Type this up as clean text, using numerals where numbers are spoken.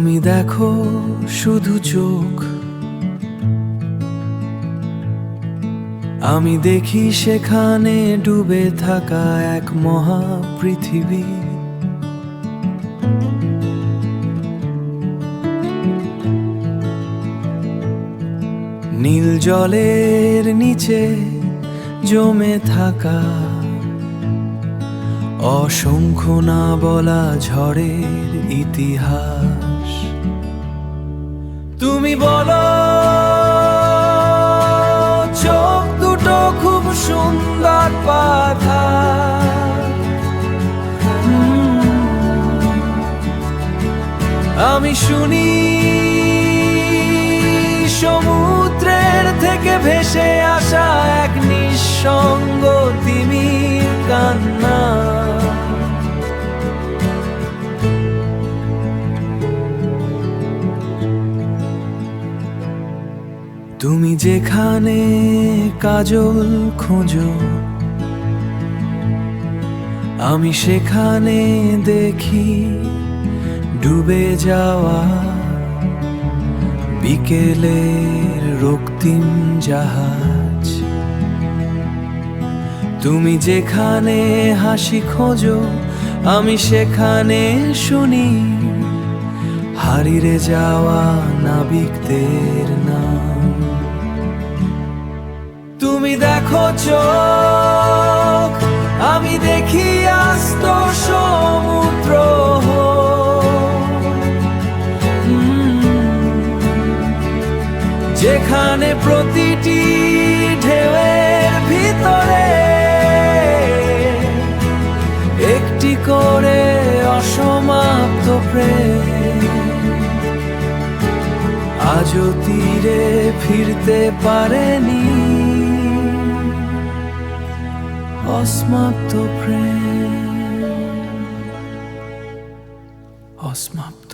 তুমি দেখো শুধু চোখ, আমি দেখি সেখানে ডুবে থাকা এক মহাপৃথিবী। নীল জলের নিচে জমে থাকা অসংখ্য না বলা ঝড়ের ইতিহাস। তুমি বলো চোখ দুটো খুব সুন্দর পাখা, আমি শুনি সমুদ্রের থেকে ভেসে আসা এক নিঃসঙ্গ তিমির কান্না। তুমি যেখানে কাজল খোঁজো, আমি সেখানে দেখি ডুবে যাওয়া বিকেলের রক্তিম জাহাজ। তুমি যেখানে হাসি খোঁজো, আমি সেখানে শুনি হারিয়ে যাওয়া নাবিকদের নাম। তুমি দেখো চোখ, আমি দেখি আস্ত সমুদ্র। যেখানে প্রতিটি ঢেউয়ের ভিতরে একটি করে অসমাপ্ত প্রেম, আজও তীরে ফিরতে পারেনি অসমাপ্ত প্রেম, অসমাপ্ত।